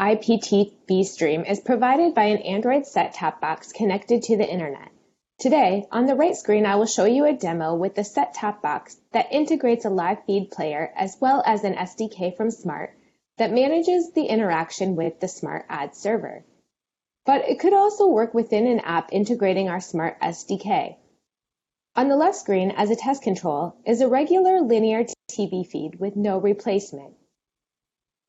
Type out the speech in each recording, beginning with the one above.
IPTV stream is provided by an Android set-top box connected to the internet. Today, on the right screen, I will show you a demo with the set-top box that integrates a live feed player as well as an SDK from Smart that manages the interaction with the Smart ad server. But it could also work within an app integrating our Smart SDK. On the left screen, as a test control, is a regular linear TV feed with no replacement.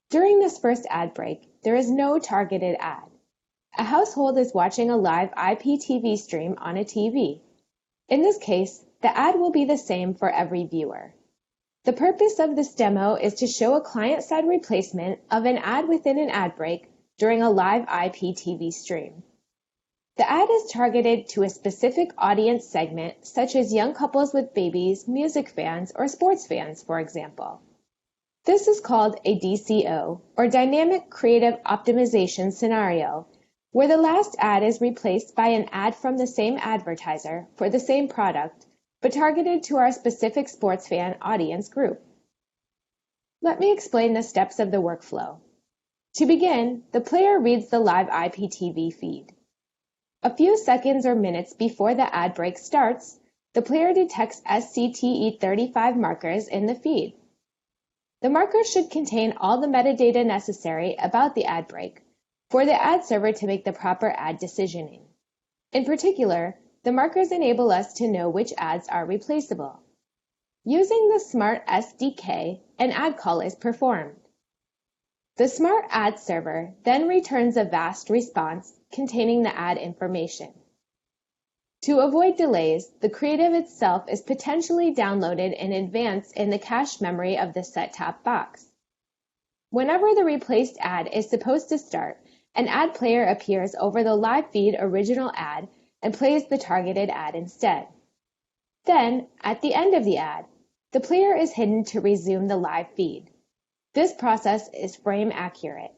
During this first ad break, there is no targeted ad. A household is watching a live IPTV stream on a TV. In this case, the ad will be the same for every viewer. The purpose of this demo is to show a client-side replacement of an ad within an ad break during a live IPTV stream. The ad is targeted to a specific audience segment, such as young couples with babies, music fans, or sports fans, for example. This is called a DCO, or Dynamic Creative Optimization scenario, where the last ad is replaced by an ad from the same advertiser for the same product, but targeted to our specific sports fan audience group. Let me explain the steps of the workflow. To begin, the player reads the live IPTV feed. A few seconds or minutes before the ad break starts, the player detects SCTE35 markers in the feed. The markers should contain all the metadata necessary about the ad break for the ad server to make the proper ad decisioning. In particular, the markers enable us to know which ads are replaceable. Using the Smart SDK, an ad call is performed. The Smart Ad Server then returns a VAST response containing the ad information. To avoid delays, the creative itself is potentially downloaded in advance in the cache memory of the set-top box. Whenever the replaced ad is supposed to start, an ad player appears over the live feed original ad and plays the targeted ad instead. Then, at the end of the ad, the player is hidden to resume the live feed. This process is frame accurate.